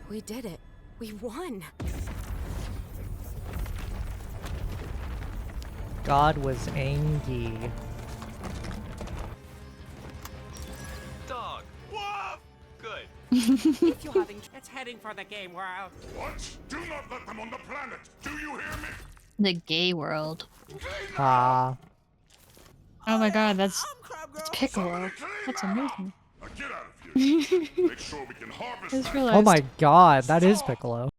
We did it. We won. God was angry. Dog. Woof! Good. If you're having It's heading for the game world. What? Do not let them on the planet! Do you hear me? The gay world. Ah. Oh my god, that's Piccolo. That's amazing. Now get out of here. Make sure we can harvest I just that. Oh my realized god, that is Piccolo.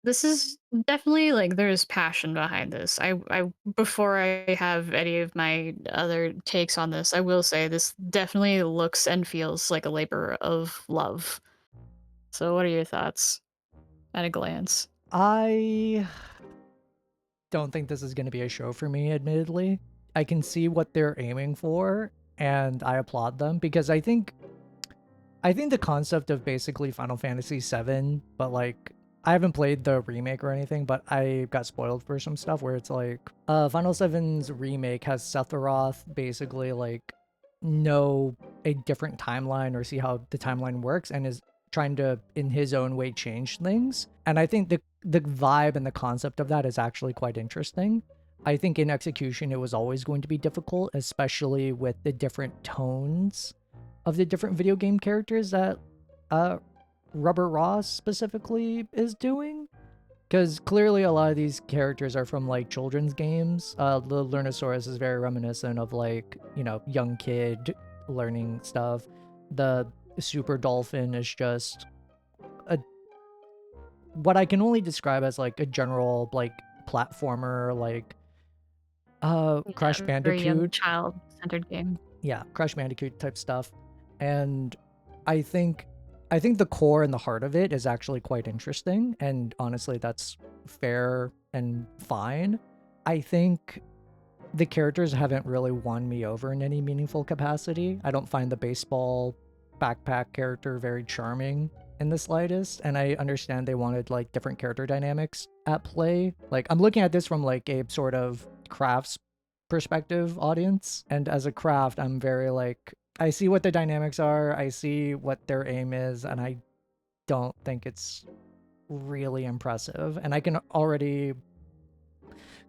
this is definitely like there's passion behind this. I before I have any of my other takes on this, I will say this definitely looks and feels like a labor of love. So what are your thoughts at a glance? I don't think this is going to be a show for me, admittedly. I can see what they're aiming for, and I applaud them because I think the concept of basically Final Fantasy VII, but like I haven't played the remake or anything, but I got spoiled for some stuff where it's like Final VII's remake has Sephiroth basically like know a different timeline or see how the timeline works and is trying to in his own way change things. And I think the vibe and the concept of that is actually quite interesting. I think in execution it was always going to be difficult, especially with the different tones of the different video game characters that Rubber Ross specifically is doing. Because clearly a lot of these characters are from like children's games. The Lunosaurus is very reminiscent of like, you know, young kid learning stuff. The Super Dolphin is just what I can only describe as like a general like platformer, like Crash Very young Bandicoot. child-centered game. Yeah, Crash Bandicoot type stuff. And I think the core and the heart of it is actually quite interesting, and honestly that's fair and fine. I think the characters haven't really won me over in any meaningful capacity. I don't find the baseball backpack character very charming in the slightest, and I understand they wanted like different character dynamics at play. Like I'm looking at this from like a sort of crafts perspective audience, and as a craft I'm very like I see what the dynamics are, I see what their aim is, and I don't think it's really impressive. And I can already,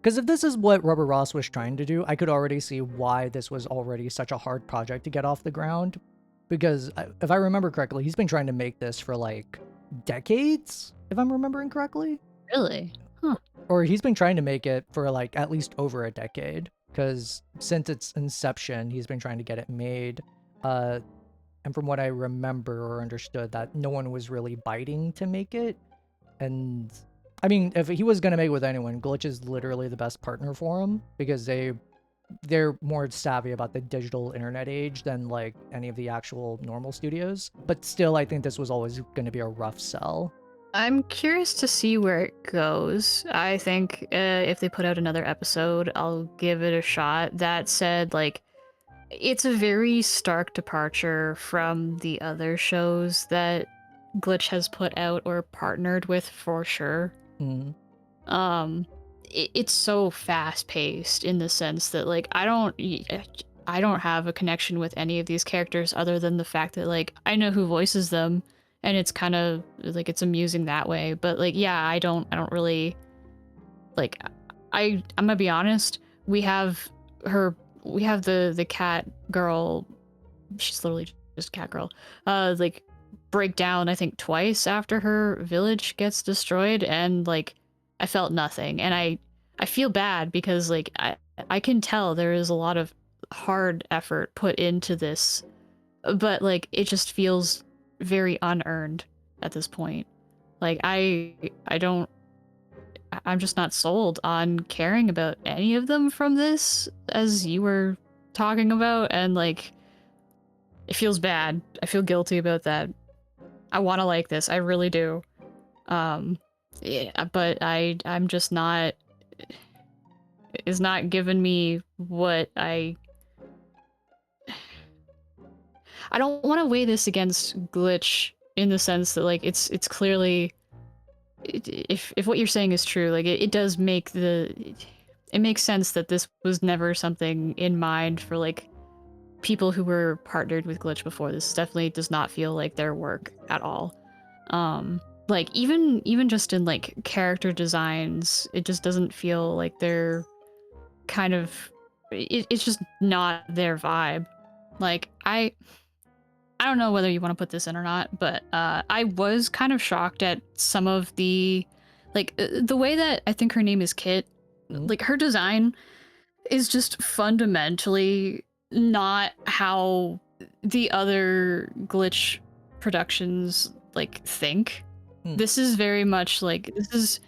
because if this is what Rubber Ross was trying to do, I could already see why this was already such a hard project to get off the ground. Because if I remember correctly, he's been trying to make this for like decades, if I'm remembering correctly. Really? Huh. Or he's been trying to make it for like at least over a decade. Because since its inception, he's been trying to get it made. And from what I remember or understood, that no one was really biting to make it. And I mean, if he was going to make it with anyone, Glitch is literally the best partner for him, because they're more savvy about the digital internet age than like any of the actual normal studios. But still, I think this was always going to be a rough sell. I'm curious to see where it goes. I think if they put out another episode, I'll give it a shot. That said, like, it's a very stark departure from the other shows that Glitch has put out or partnered with for sure. Mm. It's so fast paced in the sense that like I don't have a connection with any of these characters other than the fact that like I know who voices them, and it's kind of like it's amusing that way. But like yeah, I don't really like I'm gonna be honest, we have the cat girl, she's literally just cat girl, like break down I think twice after her village gets destroyed, and like I felt nothing. And I feel bad because like I can tell there is a lot of hard effort put into this, but like it just feels very unearned at this point. Like I'm just not sold on caring about any of them from this, as you were talking about, and like it feels bad. I feel guilty about that. I want to like this, I really do. Yeah, but I'm just not. It's not giving me what I don't want to weigh this against Glitch in the sense that like it's clearly. If what you're saying is true, like it does make it makes sense that this was never something in mind for like people who were partnered with Glitch before. This definitely does not feel like their work at all. like even just in like character designs, it just doesn't feel like they're kind of it's just not their vibe. Like I don't know whether you want to put this in or not, but I was kind of shocked at some of the like the way that I think her name is Kit. Like her design is just fundamentally not how the other Glitch productions like think. This is very much like this is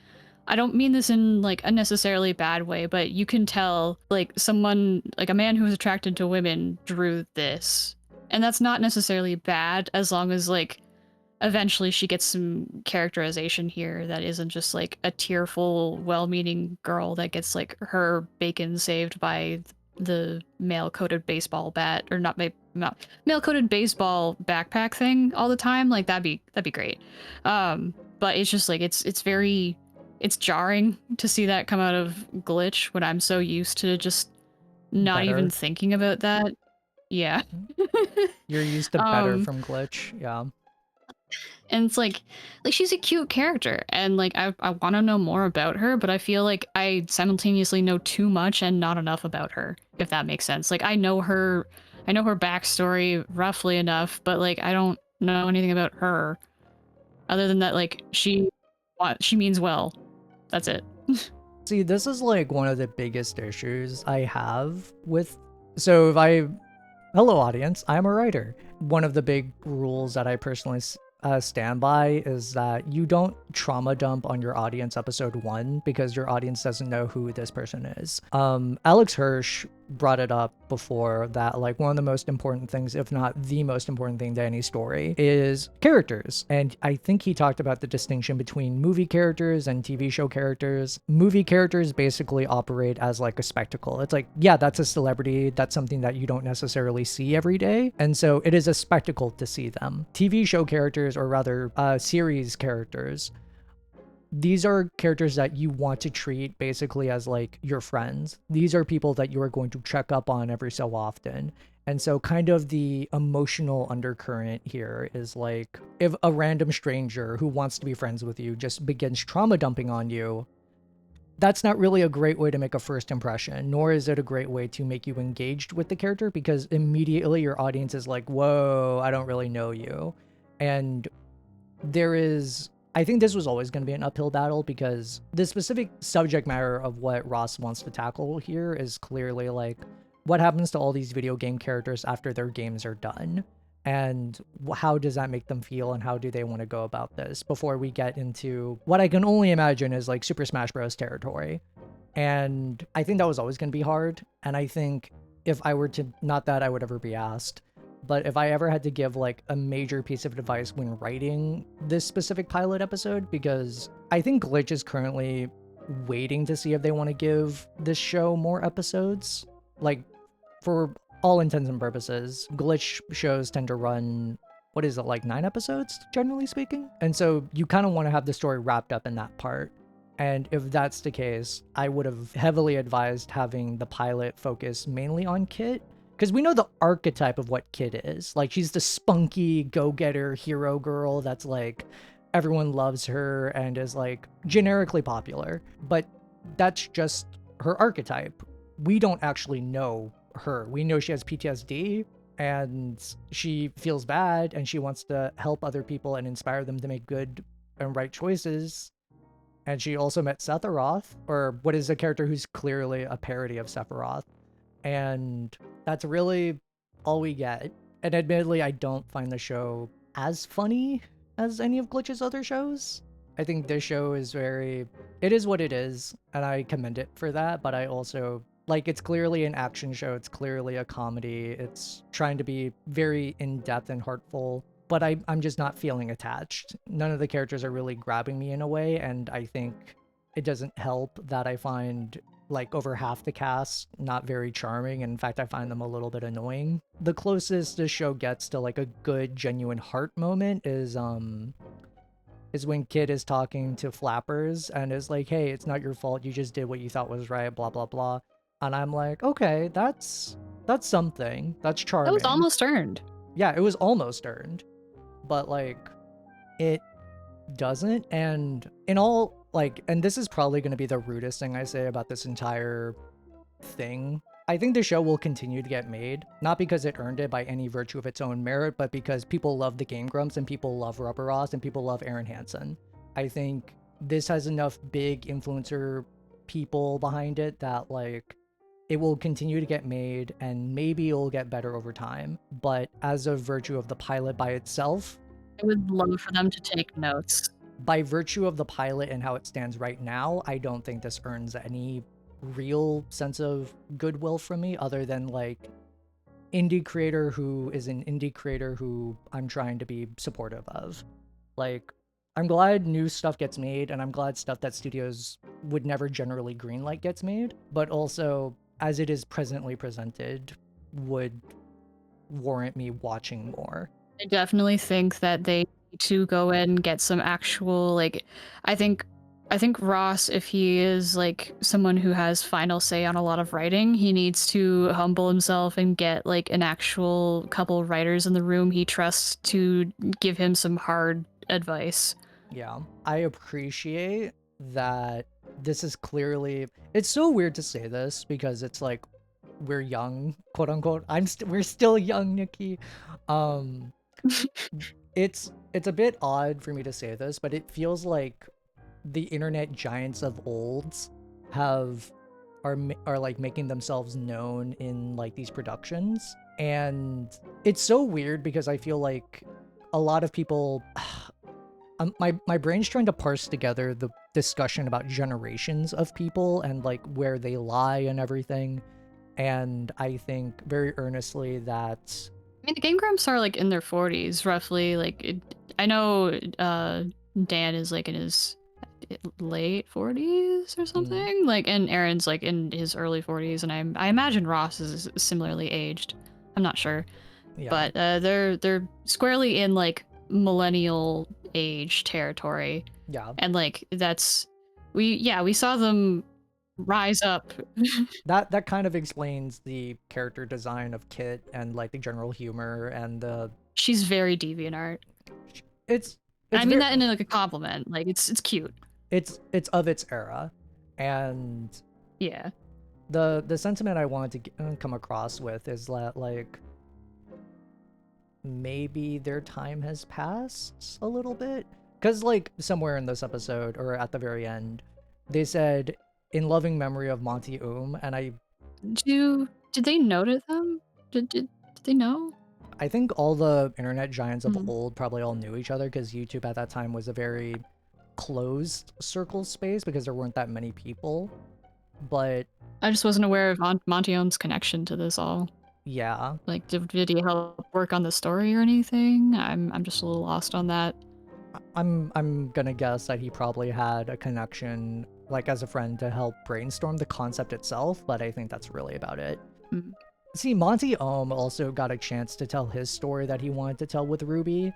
I don't mean this in like a necessarily bad way, but you can tell like someone like a man who is attracted to women drew this. And that's not necessarily bad as long as like eventually she gets some characterization here that isn't just like a tearful, well-meaning girl that gets like her bacon saved by the mail-coated baseball bat or not mail-coated baseball backpack thing all the time. Like that'd be great. But it's just like it's jarring to see that come out of Glitch when I'm so used to just not even thinking about that. Yeah. You're used to better from Glitch, yeah. And it's like she's a cute character and like I want to know more about her, but I feel like I simultaneously know too much and not enough about her, if that makes sense. Like I know her backstory roughly enough, but like I don't know anything about her other than that like she means well. That's it. See, this is like one of the biggest issues I have with so hello audience, I'm a writer. One of the big rules that I personally stand by is that you don't trauma dump on your audience episode 1 because your audience doesn't know who this person is. Alex Hirsch brought it up before that like one of the most important things, if not the most important thing to any story, is characters. And I think he talked about the distinction between movie characters and TV show characters. Movie characters basically operate as like a spectacle. It's like, yeah, that's a celebrity. That's something that you don't necessarily see every day. And so it is a spectacle to see them. TV show characters, or rather series characters, these are characters that you want to treat basically as like your friends. These are people that you are going to check up on every so often. And so kind of the emotional undercurrent here is like if a random stranger who wants to be friends with you just begins trauma dumping on you, that's not really a great way to make a first impression, nor is it a great way to make you engaged with the character because immediately your audience is like, whoa, I don't really know you. And I think this was always going to be an uphill battle because the specific subject matter of what Ross wants to tackle here is clearly like what happens to all these video game characters after their games are done and how does that make them feel and how do they want to go about this before we get into what I can only imagine is like Super Smash Bros. Territory. And I think that was always going to be hard. And I think if I were to, not that I would ever be asked, but if I ever had to give like a major piece of advice when writing this specific pilot episode, because I think Glitch is currently waiting to see if they want to give this show more episodes. Like for all intents and purposes, Glitch shows tend to run, what is it, like 9 episodes, generally speaking? And so you kind of want to have the story wrapped up in that part. And if that's the case, I would have heavily advised having the pilot focus mainly on Kit. Because we know the archetype of what Kit is. Like, she's the spunky, go-getter hero girl that's, like, everyone loves her and is, like, generically popular. But that's just her archetype. We don't actually know her. We know she has PTSD, and she feels bad, and she wants to help other people and inspire them to make good and right choices. And she also met Sephiroth, or what is a character who's clearly a parody of Sephiroth. And that's really all we get. And admittedly, I don't find the show as funny as any of Glitch's other shows. I think this show is it is what it is, and I commend it for that, but I also, like, it's clearly an action show, it's clearly a comedy, it's trying to be very in-depth and heartful, but I'm just not feeling attached. None of the characters are really grabbing me in a way, and I think it doesn't help that I find like over half the cast not very charming. In fact, I find them a little bit annoying. The closest this show gets to like a good genuine heart moment is when Kid is talking to Flappers and is like, hey, it's not your fault, you just did what you thought was right, blah blah blah. And I'm like, okay, that's something. That's charming. That was almost earned. Yeah, it was almost earned. But like doesn't. And in all, like, and this is probably going to be the rudest thing I say about this entire thing. I think the show will continue to get made, not because it earned it by any virtue of its own merit, but because people love the Game Grumps and people love Rubber Ross and people love Aaron Hansen. I think this has enough big influencer people behind it that, like, it will continue to get made and maybe it'll get better over time. But as a virtue of the pilot by itself, I would love for them to take notes. by virtue of the pilot and how it stands right now, I don't think this earns any real sense of goodwill from me other than like indie creator who is an indie creator who I'm trying to be supportive of. Like, I'm glad new stuff gets made and I'm glad stuff that studios would never generally greenlight gets made, but also as it is presently presented would warrant me watching more. I definitely think that they need to go in and get some actual, like, I think Ross, if he is like someone who has final say on a lot of writing, he needs to humble himself and get like an actual couple writers in the room he trusts to give him some hard advice. Yeah, I appreciate that this is clearly, it's so weird to say this because it's like we're young, quote unquote. We're still young, Nikki. It's a bit odd for me to say this, but it feels like the internet giants of olds are like making themselves known in like these productions, and it's so weird because I feel like a lot of people my brain's trying to parse together the discussion about generations of people and like where they lie and everything, and I think very earnestly that I mean, the Game Grumps are like in their 40s, roughly. Like, I know Dan is like in his late 40s or something. Like, and Aaron's like in his early 40s, and I imagine Ross is similarly aged. I'm not sure, yeah. but they're squarely in like millennial age territory. Yeah. And like we saw them rise up. That kind of explains the character design of Kit and like the general humor and the She's very DeviantArt. it's I mean that in like a compliment. Like it's cute. It's of its era, and Yeah. the sentiment I wanted to come across with is that like maybe their time has passed a little bit, because like somewhere in this episode or at the very end they said in loving memory of Monty and Did they notice them? Did they know? I think all the internet giants of old probably all knew each other because YouTube at that time was a very closed circle space because there weren't that many people. But I just wasn't aware of Monty Ohm's connection to this all. yeah, Like, did he help work on the story or anything? I'm just a little lost on that. I'm gonna guess that he probably had a connection, like as a friend, to help brainstorm the concept itself, but I think that's really about it. Mm. See, Monty Ohm also got a chance to tell his story that he wanted to tell with Ruby.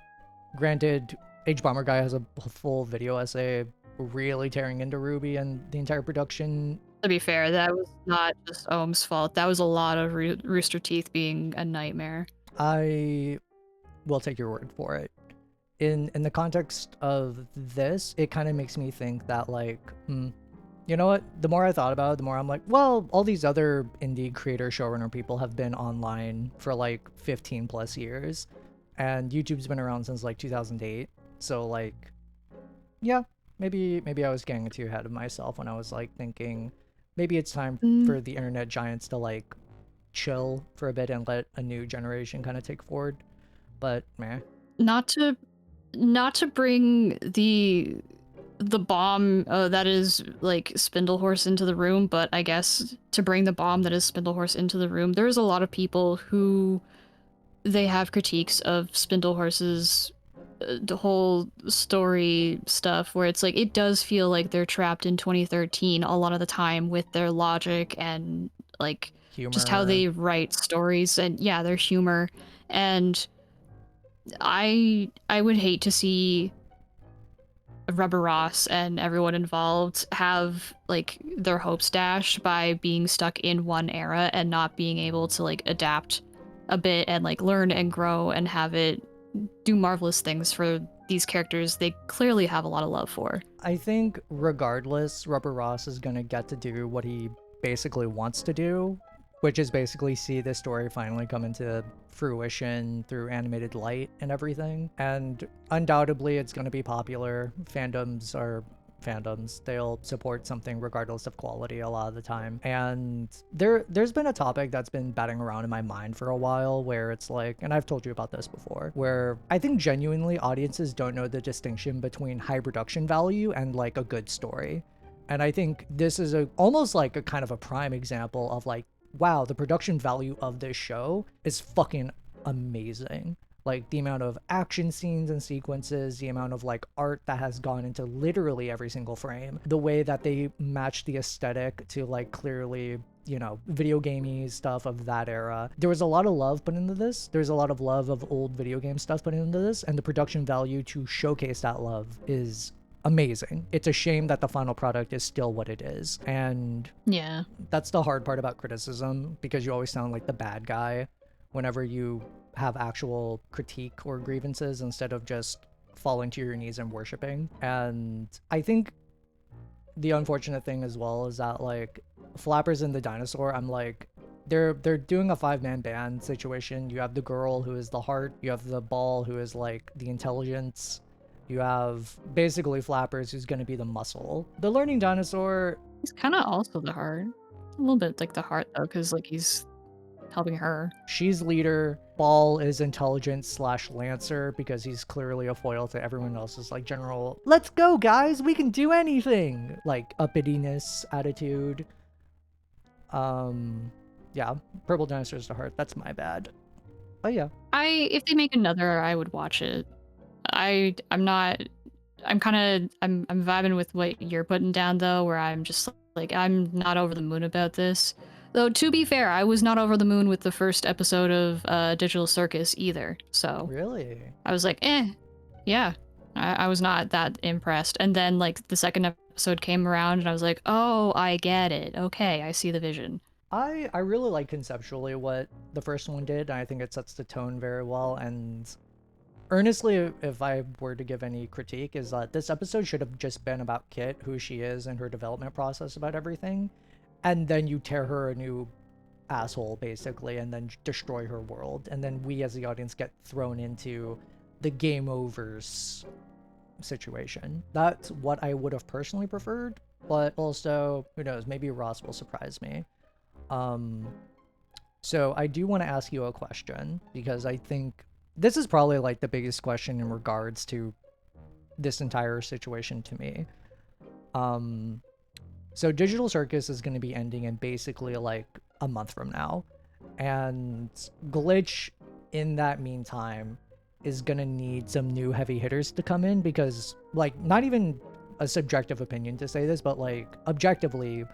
Granted, H Bomber Guy has a full video essay really tearing into Ruby and the entire production. To be fair, that was not just Ohm's fault. That was a lot of Rooster Teeth being a nightmare. I will take your word for it. In the context of this, it kind of makes me think that like, you know what? The more I thought about it, the more I'm like, well, all these other indie creator showrunner people have been online for like 15 plus years, and YouTube's been around since like 2008. So like, yeah, maybe I was getting too ahead of myself when I was like thinking maybe it's time for the internet giants to like chill for a bit and let a new generation kind of take forward. But meh. Not to bring the bomb that is like Spindlehorse into the room, but I guess to bring the bomb that is Spindlehorse into the room, there's a lot of people who they have critiques of Spindlehorse's the whole story stuff, where it's like it does feel like they're trapped in 2013 a lot of the time with their logic and like Humor. just how they write stories and yeah, their humor. And I would hate to see Rubber Ross and everyone involved have like their hopes dashed by being stuck in one era and not being able to like adapt a bit and like learn and grow and have it do marvelous things for these characters they clearly have a lot of love for. I think regardless, Rubber Ross is gonna get to do what he basically wants to do, which is basically see this story finally come into fruition through animated light and everything. And undoubtedly it's gonna be popular. Fandoms are fandoms. They'll support something regardless of quality a lot of the time. And there's been a topic that's been batting around in my mind for a while where it's like, and I've told you about this before, where I think genuinely audiences don't know the distinction between high production value and like a good story. And I think this is almost like a kind of a prime example of like, wow, the production value of this show is fucking amazing. Like the amount of action scenes and sequences, the amount of like art that has gone into literally every single frame, the way that they match the aesthetic to like clearly, you know, video gamey stuff of that era. There was a lot of love put into this. There's a lot of love of old video game stuff put into this, and the production value to showcase that love is amazing. It's a shame that the final product is still what it is. And Yeah. that's the hard part about criticism, because you always sound like the bad guy whenever you have actual critique or grievances instead of just falling to your knees and worshiping. And I think the unfortunate thing as well is that like Flappers and the Dinosaur, I'm like, they're doing a 5-man band situation. You have the girl who is the heart, you have the ball who is like the intelligence, you have basically Flappers who's going to be the muscle. The learning dinosaur, He's kind of also the heart. A little bit like the heart though, because like he's helping her. she's leader. Ball is intelligence slash lancer because he's clearly a foil to everyone else's like general, let's go guys, we can do anything, like uppityness attitude. Yeah, purple dinosaur's the heart. That's my bad. But yeah, If they make another, I would watch it. I'm vibing with what you're putting down though, where I'm just like, I'm not over the moon about this. Though to be fair, I was not over the moon with the first episode of Digital Circus either. So really. I was like, yeah. I was not that impressed. And then like the second episode came around and I was like, oh, I get it. Okay, I see the vision. I really like conceptually what the first one did, and I think it sets the tone very well. And earnestly, if I were to give any critique, is that this episode should have just been about Kit, who she is, and her development process about everything. And then you tear her a new asshole, basically, and then destroy her world. And then we, as the audience, get thrown into the Gameoverse situation. That's what I would have personally preferred, but also, who knows, maybe Ross will surprise me. So I do want to ask you a question, because I think this is probably like the biggest question in regards to this entire situation to me. So Digital Circus is going to be ending in basically like a month from now, and Glitch in that meantime is going to need some new heavy hitters to come in, because like, not even a subjective opinion to say this, but like objectively,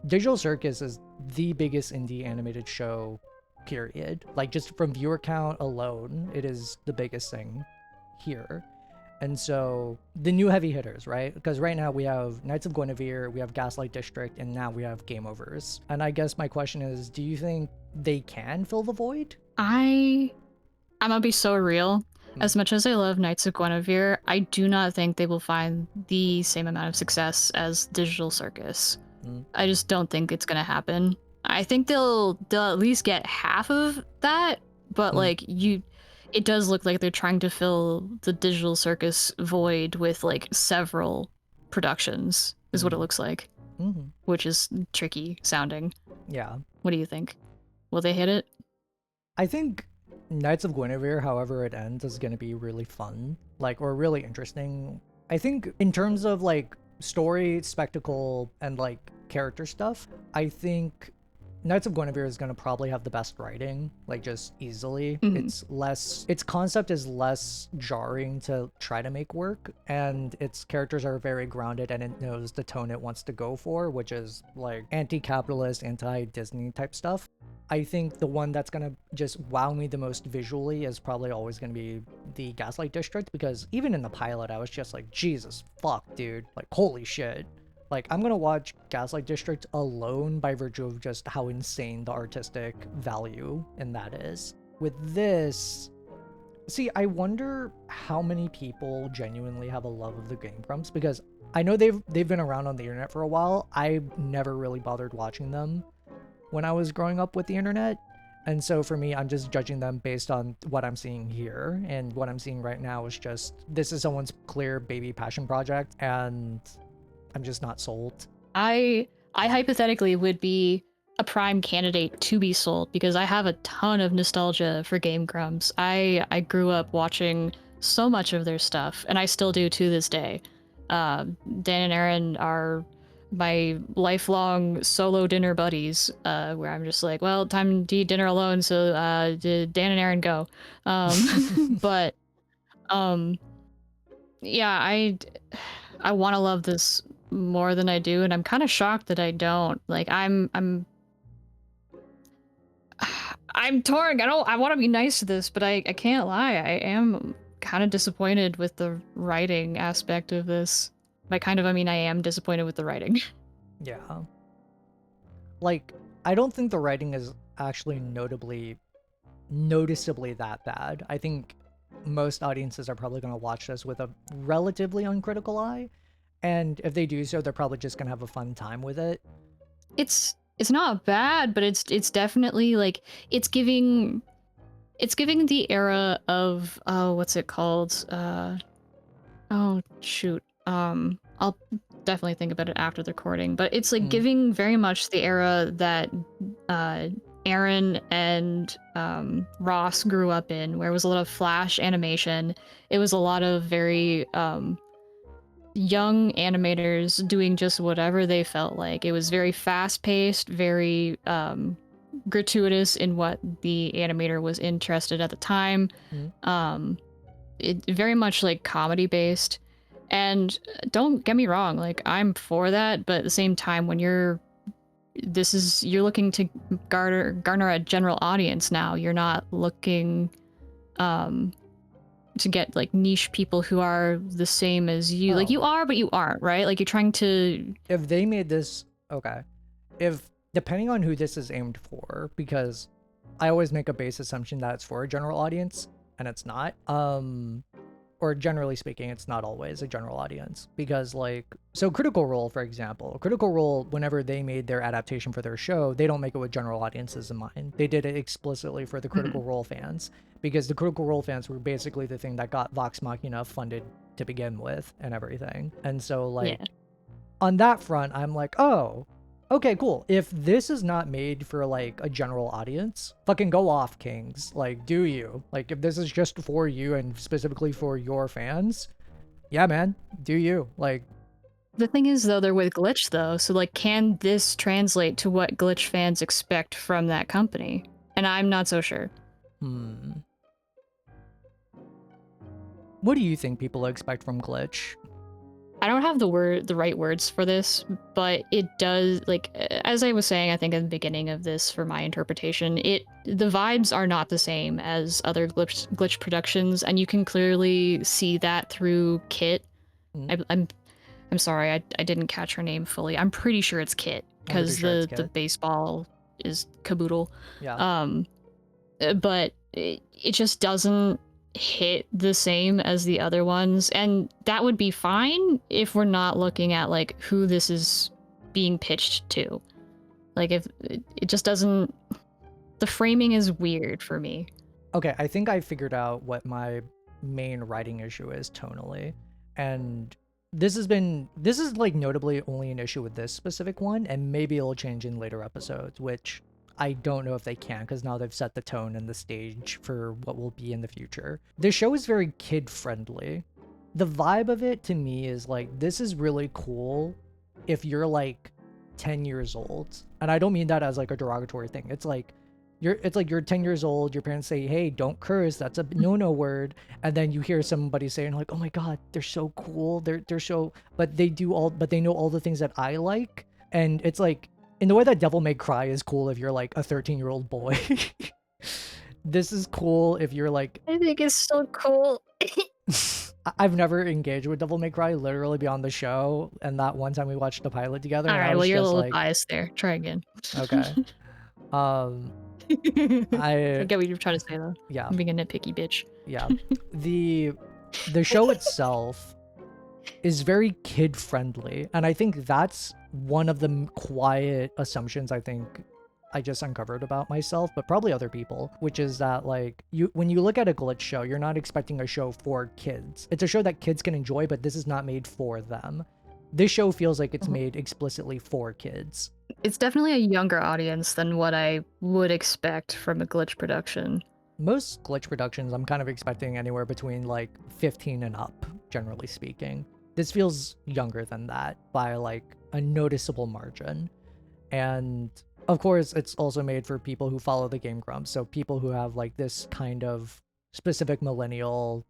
Digital Circus is the biggest indie animated show, period. Like just from viewer count alone, it is the biggest thing here. And so the new heavy hitters, right? Because right now we have Knights of Guinevere, we have Gaslight District, and now we have Gameoverse. And I guess my question is, do you think they can fill the void? I'm gonna be so real. As much as I love Knights of Guinevere, I do not think they will find the same amount of success as Digital Circus. I just don't think it's gonna happen. I think they'll at least get half of that, but like it does look like they're trying to fill the Digital Circus void with like several productions, is what it looks like, which is tricky sounding. Yeah. What do you think? Will they hit it? I think Knights of Guinevere, however it ends, is going to be really fun, like, or really interesting. I think in terms of like story, spectacle, and like character stuff, I think Knights of Guinevere is going to probably have the best writing, like just easily. Its concept is less jarring to try to make work, and its characters are very grounded, and it knows the tone it wants to go for, which is like anti-capitalist, anti-Disney type stuff. I think the one that's going to just wow me the most visually is probably always going to be the Gaslight District, because even in the pilot, I was just like, Jesus fuck, dude. Like, holy shit. Like, I'm going to watch Gaslight District alone by virtue of just how insane the artistic value in that is. With this, See, I wonder how many people genuinely have a love of the Game Grumps, because I know they've been around on the internet for a while. I never really bothered watching them when I was growing up with the internet. And so for me, I'm just judging them based on what I'm seeing here. And what I'm seeing right now is just, this is someone's clear baby passion project, and I'm just not sold. I hypothetically would be a prime candidate to be sold because I have a ton of nostalgia for Game Grumps. I grew up watching so much of their stuff, and I still do to this day. Dan and Aaron are my lifelong solo dinner buddies, where I'm just like, well, time to eat dinner alone, so Dan and Aaron go. But yeah, I want to love this more than I do, and I'm kind of shocked that I don't. Like, I'm torn. I want to be nice to this, but I can't lie. I am kind of disappointed with the writing aspect of this. By kind of, I mean I am disappointed with the writing. Yeah. Like, I don't think the writing is actually noticeably that bad. I think most audiences are probably going to watch this with a relatively uncritical eye, and if they do so, they're probably just going to have a fun time with it. It's not bad, but it's definitely like it's giving the era of what's it called? Oh shoot. I'll definitely think about it after the recording, but it's like giving very much the era that Aaron and Ross grew up in, where it was a lot of flash animation. It was a lot of very young animators doing just whatever they felt like. It was very fast-paced, very gratuitous in what the animator was interested at the time. It very much like comedy-based. And don't get me wrong, like I'm for that, but at the same time, when you're looking to garner a general audience now, you're not looking to get like niche people who are the same as you. Like you are, but you aren't, right? Like you're trying to... If they made this, okay. Depending on who this is aimed for, because I always make a base assumption that it's for a general audience, and it's not. Or generally speaking, it's not always a general audience, because like, so Critical Role, for example, Critical Role, whenever they made their adaptation for their show, they don't make it with general audiences in mind. They did it explicitly for the Critical Role fans, because the Critical Role fans were basically the thing that got Vox Machina funded to begin with and everything. And so like, on that front, I'm like, oh, okay, cool. If this is not made for like a general audience, fucking go off, Kings. Like, do you? Like, if this is just for you and specifically for your fans, yeah, man, do you? Like, the thing is though, they're with Glitch though, so like, can this translate to what Glitch fans expect from that company? And I'm not so sure. What do you think people expect from Glitch? I don't have the right words for this, but it does, like, as I was saying, I think at the beginning of this, for my interpretation, the vibes are not the same as other Glitch productions, and you can clearly see that through Kit. I'm sorry, I didn't catch her name fully. I'm pretty sure it's Kit, because the baseball is Caboodle. Yeah. But it just doesn't hit the same as the other ones, and that would be fine if we're not looking at like who this is being pitched to. Like, if it just doesn't, the framing is weird for me. Okay, I think I figured out what my main writing issue is tonally, and this is like notably only an issue with this specific one, and maybe it'll change in later episodes, which I don't know if they can, because now they've set the tone and the stage for what will be in the future. The show is very kid-friendly. The vibe of it to me is like, this is really cool if you're like 10 years old. And I don't mean that as like a derogatory thing. It's like you're 10 years old, your parents say, hey, don't curse, that's a no word. And then you hear somebody saying like, oh my god, they're so cool. They're so, but they know all the things that I like. And it's like, in the way that Devil May Cry is cool if you're like a 13-year-old boy. This is cool if you're like... I think it's so cool. I've never engaged with Devil May Cry literally beyond the show, and that one time we watched the pilot together. Alright, well, you're a little biased there. Try again. Okay. I I get what you're trying to say though. yeah, I'm being a nitpicky bitch. yeah. The show itself is very kid friendly, and I think that's one of the quiet assumptions I think I just uncovered about myself, but probably other people, which is that like when you look at a Glitch show, you're not expecting a show for kids. It's a show that kids can enjoy, but this is not made for them. This show feels like it's made explicitly for kids. It's definitely a younger audience than what I would expect from a Glitch production. Most Glitch productions, I'm kind of expecting anywhere between like 15 and up, generally speaking. This feels younger than that by like a noticeable margin. And of course, it's also made for people who follow the Game Grumps, so people who have like this kind of specific millennial,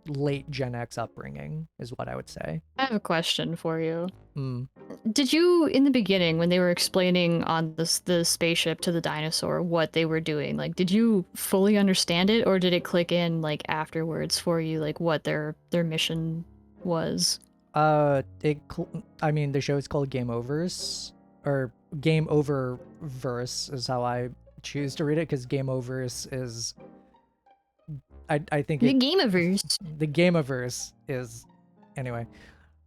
late Gen X upbringing is what I would say. I have a question for you. Mm. Did you, in the beginning, when they were explaining on the spaceship to the dinosaur what they were doing, like, did you fully understand it, or did it click in like afterwards for you, like what their mission was? I mean, the show is called GameOverse, or GameOververse is how I choose to read it, because GameOverse is, I think The Gameoverse. the Gameoverse is, anyway.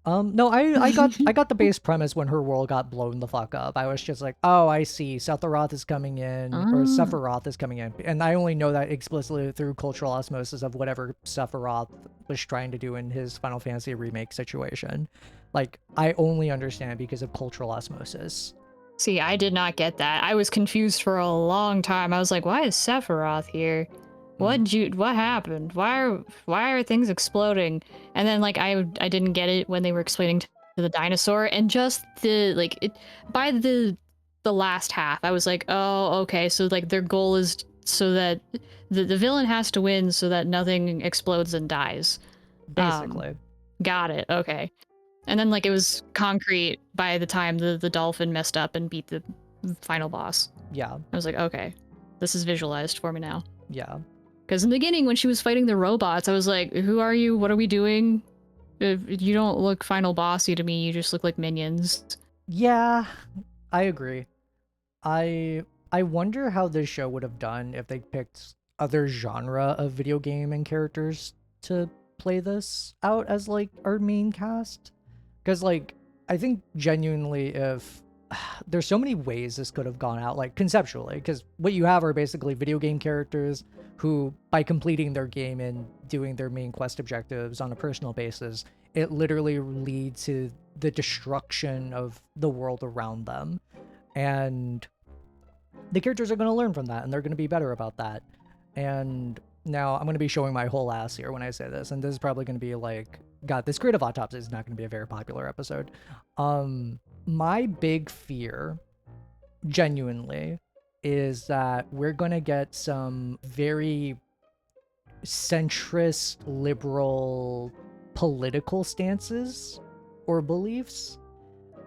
No, I got the base premise when her world got blown the fuck up. I was just like, oh, I see, Sephiroth is coming in, or Sephiroth is coming in, and I only know that explicitly through cultural osmosis of whatever Sephiroth was trying to do in his Final Fantasy remake situation. Like, I only understand because of cultural osmosis. See, I did not get that. I was confused for a long time. I was like, why is Sephiroth here? What happened? Why are things exploding? And then like I didn't get it when they were explaining to the dinosaur, and just by the last half, I was like, oh, okay, so like their goal is so that the villain has to win so that nothing explodes and dies. Basically. Got it. Okay. And then like it was concrete by the time the dolphin messed up and beat the final boss. Yeah. I was like, okay, this is visualized for me now. Yeah. Because in the beginning, when she was fighting the robots, I was like, who are you? What are we doing? You don't look final bossy to me. You just look like minions. Yeah, I agree. I wonder how this show would have done if they picked other genre of video game and characters to play this out as like our main cast. Because like, I think genuinely if there's so many ways this could have gone out, like conceptually, because what you have are basically video game characters who, by completing their game and doing their main quest objectives on a personal basis, it literally leads to the destruction of the world around them. And the characters are going to learn from that, and they're going to be better about that. And now I'm going to be showing my whole ass here when I say this, and this is probably going to be like, God, this creative autopsy is not going to be a very popular episode. My big fear, genuinely, is that we're going to get some very centrist, liberal political stances or beliefs,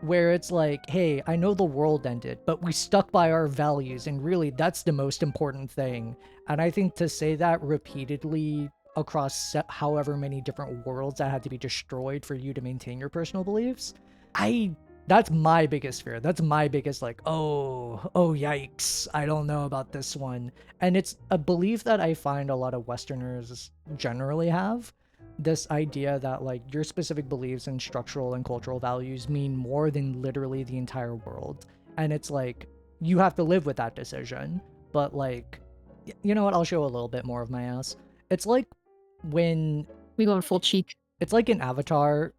where it's like, hey, I know the world ended, but we stuck by our values, and really that's the most important thing. And I think to say that repeatedly across however many different worlds that had to be destroyed for you to maintain your personal beliefs, that's my biggest fear. That's my biggest like, oh yikes, I don't know about this one. And it's a belief that I find a lot of Westerners generally have. This idea that like your specific beliefs and structural and cultural values mean more than literally the entire world. And it's like, you have to live with that decision. But like, you know what? I'll show a little bit more of my ass. It's like when We going full cheek. it's like in Avatar.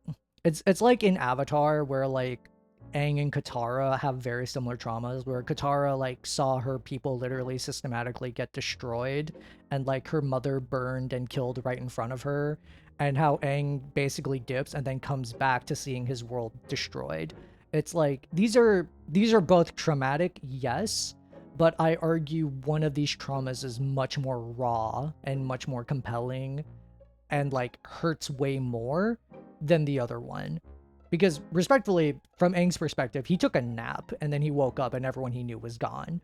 It's like in Avatar where like Aang and Katara have very similar traumas, where Katara like saw her people literally systematically get destroyed, and like her mother burned and killed right in front of her, and how Aang basically dips and then comes back to seeing his world destroyed. It's like these are both traumatic, yes, but I argue one of these traumas is much more raw and much more compelling and like hurts way more than the other one. Because respectfully, from Aang's perspective, he took a nap and then he woke up and everyone he knew was gone.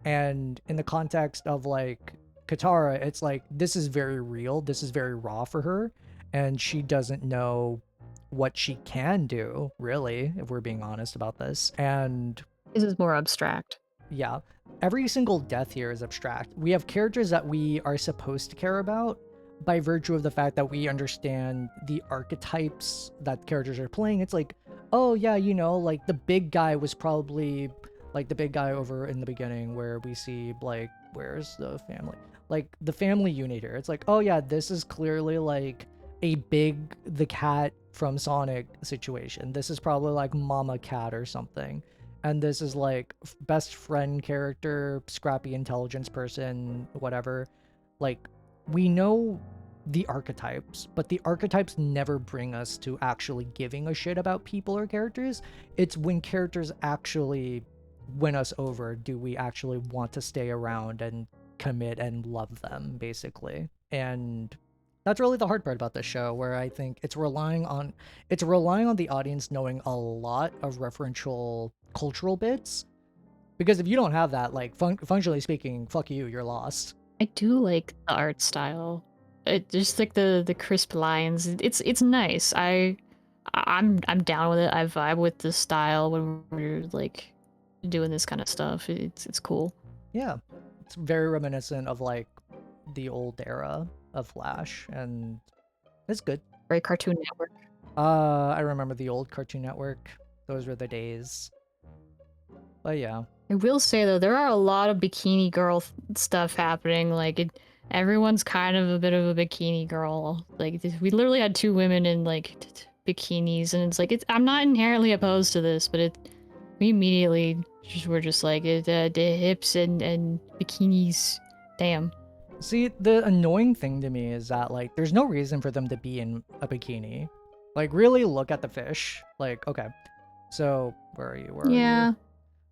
And in the context of like Katara, it's like, this is very real, this is very raw for her, and she doesn't know what she can do, really, if we're being honest about this. And This is more abstract. yeah, every single death here is abstract. We have characters that we are supposed to care about by virtue of the fact that we understand the archetypes that characters are playing. It's like, oh yeah, you know, like the big guy was probably like the big guy over in the beginning where we see like, where's the family? Like the family unit here. It's like, oh yeah, this is clearly like a big the cat from Sonic situation. This is probably like Mama Cat or something. And this is like best friend character, scrappy intelligence person, whatever. Like we know the archetypes, but the archetypes never bring us to actually giving a shit about people or characters. It's when characters actually win us over do we actually want to stay around and commit and love them, basically. And that's really the hard part about this show, where I think it's relying on the audience knowing a lot of referential cultural bits, because if you don't have that, like functionally speaking, fuck you, you're lost. I do like the art style. It just like the crisp lines. It's nice. I'm down with it. I vibe with the style when we're like doing this kind of stuff. It's cool. Yeah, it's very reminiscent of like the old era of Flash, and it's good. Very Cartoon Network. I remember the old Cartoon Network. Those were the days. But yeah. I will say though, there are a lot of bikini girl stuff happening. Like everyone's kind of a bit of a bikini girl. Like we literally had two women in like bikinis, and it's like I'm not inherently opposed to this, but we immediately were just like the hips and bikinis. Damn. See, the annoying thing to me is that like there's no reason for them to be in a bikini. Like really look at the fish. Like okay, so where are you? Where are you?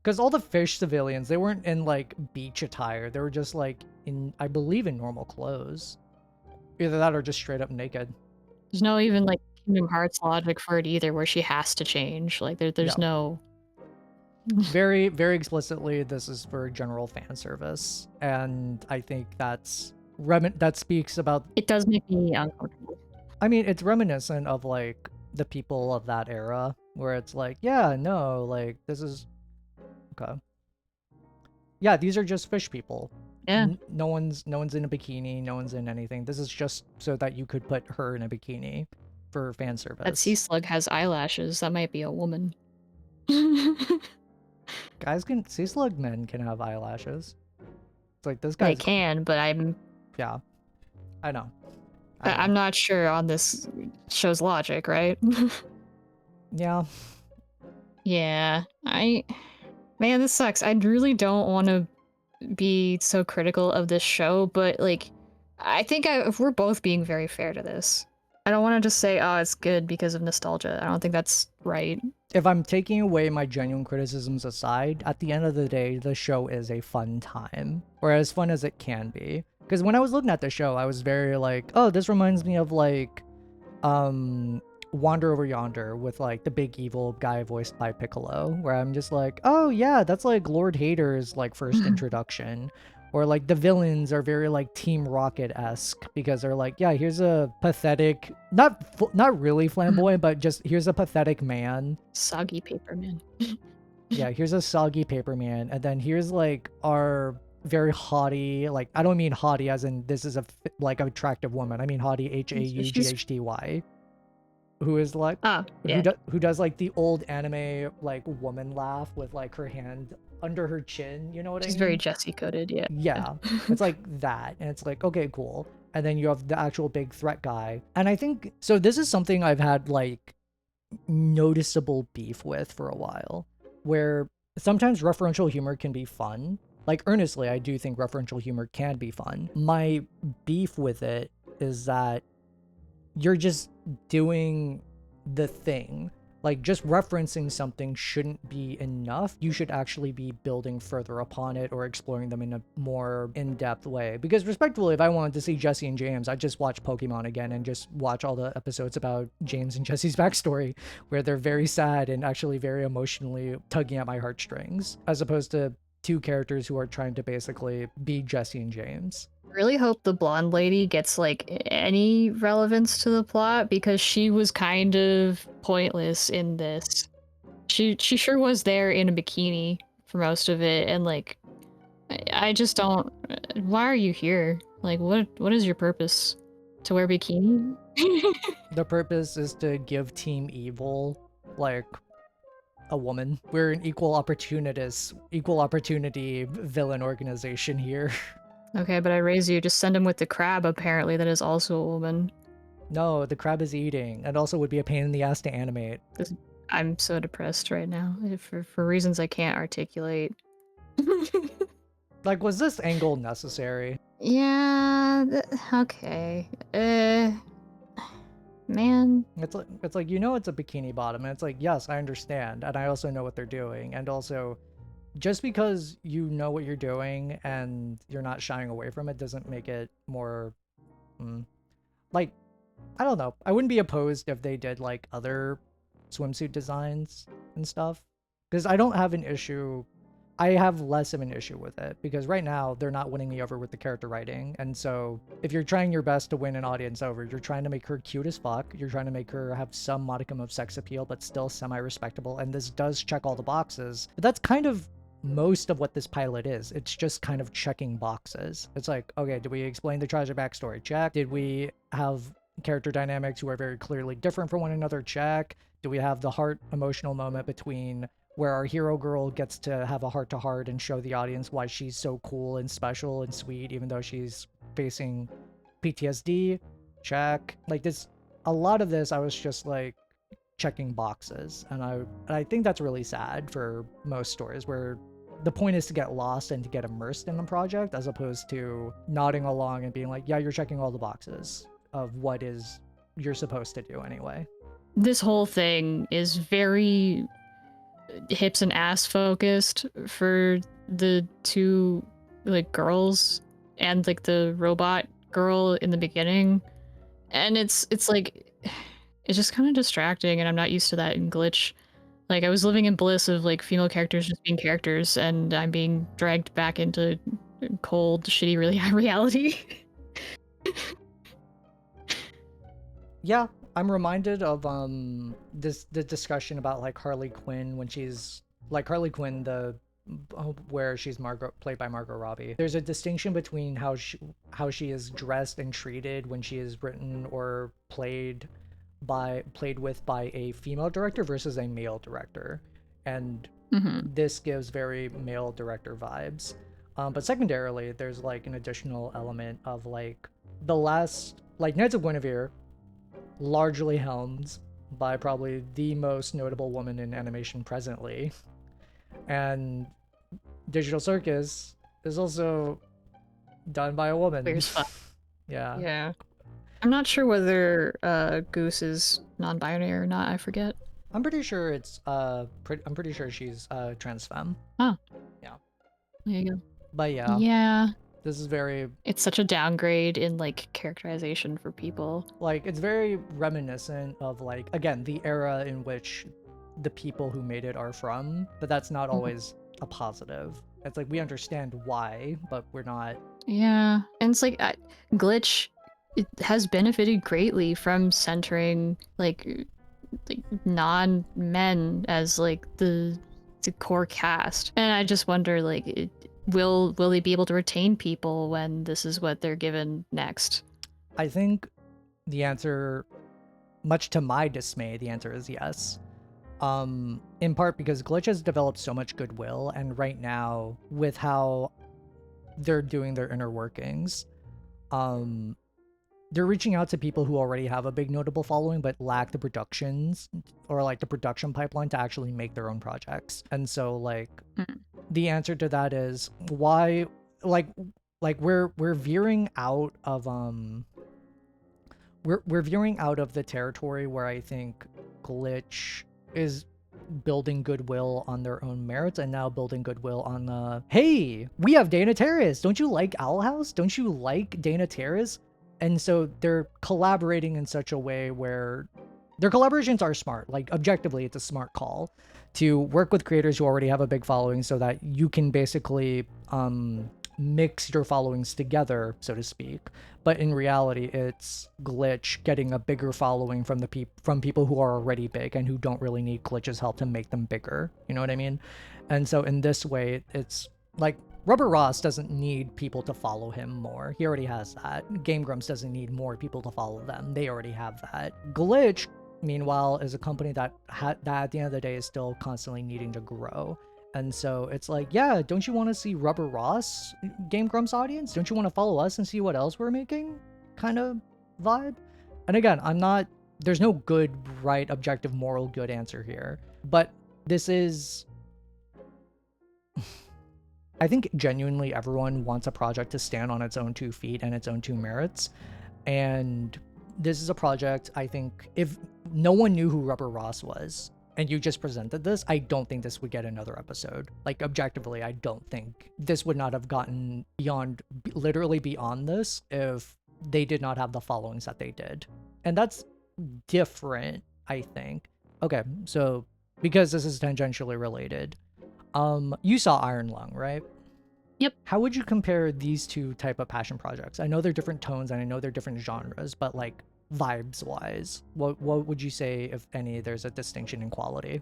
Because all the fish civilians, they weren't in like beach attire. They were just like in, I believe, in normal clothes. Either that or just straight up naked. There's no even like Kingdom Hearts logic for it either, where she has to change. Like there's no. Very, very explicitly, this is for general fan service, and I think that speaks about. It does make me uncomfortable. I mean, it's reminiscent of like the people of that era, where it's like, yeah, no, like this is. Okay. Yeah, these are just fish people. Yeah. No one's in a bikini. No one's in anything. This is just so that you could put her in a bikini for fan service. That sea slug has eyelashes. That might be a woman. Sea slug men can have eyelashes. It's like this guy. They can, but I'm. Yeah, I know. I'm not sure on this show's logic, right? Yeah. Yeah, Man, this sucks. I really don't want to be so critical of this show, but like, I think if we're both being very fair to this, I don't want to just say, oh, it's good because of nostalgia. I don't think that's right. If I'm taking away my genuine criticisms aside, at the end of the day, the show is a fun time, or as fun as it can be. Because when I was looking at the show, I was very like, oh, this reminds me of like, Wander Over Yonder with like the big evil guy voiced by Piccolo, where I'm just like, oh yeah, that's like Lord Hater's like first introduction. Or like the villains are very like Team Rocket-esque, because they're like, yeah, here's a pathetic, not really flamboyant, but just here's a pathetic man. Soggy paper man. Yeah, here's a soggy paper man, and then here's like our very haughty, like I don't mean haughty as in this is a like attractive woman. I mean haughty, Haughty. Who is like who does like the old anime like woman laugh with like her hand under her chin, you know what I mean? She's very Jessie coded, yeah. Yeah. It's like that, and it's like, okay, cool. And then you have the actual big threat guy. And I think so this is something I've had like noticeable beef with for a while, where sometimes referential humor can be fun. Like earnestly, I do think referential humor can be fun. My beef with it is that you're just doing the thing. Like just referencing something shouldn't be enough. You should actually be building further upon it or exploring them in a more in-depth way. Because respectfully, if I wanted to see Jesse and James, I'd just watch Pokemon again and just watch all the episodes about James and Jesse's backstory, where they're very sad and actually very emotionally tugging at my heartstrings, as opposed to two characters who are trying to basically be Jesse and James. Really hope the blonde lady gets like any relevance to the plot, because she was kind of pointless in this. She sure was there in a bikini for most of it, and like I just don't. Why are you here? Like, what is your purpose? To wear bikini? The purpose is to give Team Evil, like, a woman. We're an equal opportunity villain organization here. Okay, but I raise you. Just send him with the crab. Apparently, that is also a woman. No, the crab is eating, and also would be a pain in the ass to animate. I'm so depressed right now for reasons I can't articulate. Like, was this angle necessary? Yeah. Okay. Man. It's like, you know, it's a bikini bottom, and it's like, yes, I understand, and I also know what they're doing, and also, just because you know what you're doing and you're not shying away from it doesn't make it more, like, I don't know. I wouldn't be opposed if they did like other swimsuit designs and stuff, because I don't have an issue. I have less of an issue with it because right now they're not winning me over with the character writing. And so if you're trying your best to win an audience over, you're trying to make her cute as fuck. You're trying to make her have some modicum of sex appeal, but still semi-respectable. And this does check all the boxes. But that's kind of most of what this pilot is. It's just kind of checking boxes. It's like, okay, did we explain the tragic backstory? Check. Did we have character dynamics who are very clearly different from one another? Check. Do we have the heart emotional moment between where our hero girl gets to have a heart-to-heart and show the audience why she's so cool and special and sweet, even though she's facing PTSD? Check. Like, this, a lot of this, I was just like checking boxes, and I think that's really sad for most stories where the point is to get lost and to get immersed in the project, as opposed to nodding along and being like, yeah, you're checking all the boxes of what is you're supposed to do anyway. This whole thing is very hips and ass focused for the two like girls and like the robot girl in the beginning, and it's like it's just kind of distracting, and I'm not used to that in Glitch. Like, I was living in bliss of like female characters just being characters, and I'm being dragged back into cold, shitty, really high reality. Yeah, I'm reminded of the discussion about like Harley Quinn when she's like Harley Quinn where she's played by Margot Robbie. There's a distinction between how she is dressed and treated when she is written or played with by a female director versus a male director, and this gives very male director vibes. But secondarily, there's like an additional element of like the last, like, Knights of Guinevere, largely helmed by probably the most notable woman in animation presently, and Digital Circus is also done by a woman. Weird as fuck. Yeah. Yeah. I'm not sure whether Goose is non-binary or not. I forget. I'm pretty sure it's I'm pretty sure she's trans femme. Huh. Yeah. There you go. But yeah. Yeah. This is very... It's such a downgrade in, like, characterization for people. Like, it's very reminiscent of, like, again, the era in which the people who made it are from, but that's not always a positive. It's like, we understand why, but we're not... Yeah. And it's like, Glitch, it has benefited greatly from centering, like non-men as, like, the core cast. And I just wonder, like... Will they be able to retain people when this is what they're given next? I think the answer, much to my dismay, the answer is yes. In part because Glitch has developed so much goodwill, and right now, with how they're doing their inner workings, they're reaching out to people who already have a big notable following but lack the productions or like the production pipeline to actually make their own projects. And so like the answer to that is why like we're veering out of we're veering out of the territory where I think Glitch is building goodwill on their own merits and now building goodwill on the, hey, we have Dana Terrace. Don't you like Owl House? Don't you like Dana Terrace? And so they're collaborating in such a way where their collaborations are smart. Like, objectively, it's a smart call to work with creators who already have a big following so that you can basically mix your followings together, so to speak. But in reality, it's Glitch getting a bigger following from from people who are already big and who don't really need Glitch's help to make them bigger. You know what I mean? And so in this way, it's like Rubber Ross doesn't need people to follow him more. He already has that. Game Grumps doesn't need more people to follow them. They already have that. Glitch, meanwhile, is a company that at the end of the day is still constantly needing to grow. And so it's like, yeah, don't you want to see Rubber Ross, Game Grumps audience? Don't you want to follow us and see what else we're making? Kind of vibe. And again, there's no good, right, objective, moral, good answer here. But this is... I think genuinely everyone wants a project to stand on its own 2 feet and its own 2 merits. And this is a project, I think, if no one knew who Rubber Ross was and you just presented this, I don't think this would get another episode. Like, objectively, I don't think this would not have gotten literally beyond this if they did not have the followings that they did. And that's different, I think. Okay, so because this is tangentially related, you saw Iron Lung, right? Yep. How would you compare these 2 type of passion projects? I know they're different tones and I know they're different genres, but like vibes wise, what would you say, if any, there's a distinction in quality?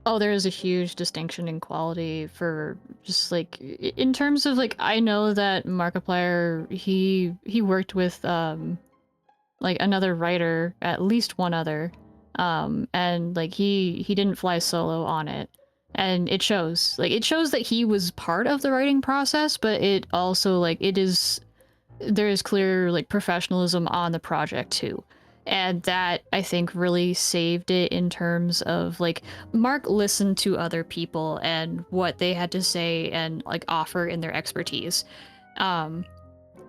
Oh, there is a huge distinction in quality for just like in terms of like I know that Markiplier he worked with like another writer, at least one other, and like he didn't fly solo on it. And it shows that he was part of the writing process, but it also like there is clear like professionalism on the project too. And that I think really saved it in terms of like Mark listened to other people and what they had to say and like offer in their expertise. And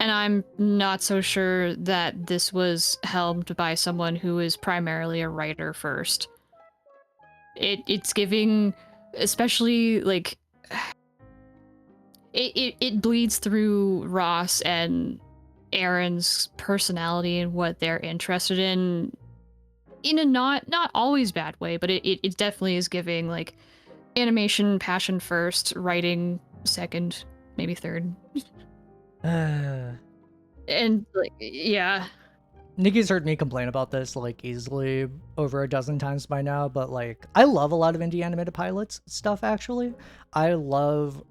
I'm not so sure that this was helmed by someone who is primarily a writer first. It's giving, especially like it bleeds through Ross and Aaron's personality and what they're interested in a not always bad way, but it definitely is giving like animation passion first, writing second, maybe third. And like, yeah. Nikki's heard me complain about this like easily over a dozen times by now, but like I love a lot of indie animated pilots stuff actually. I love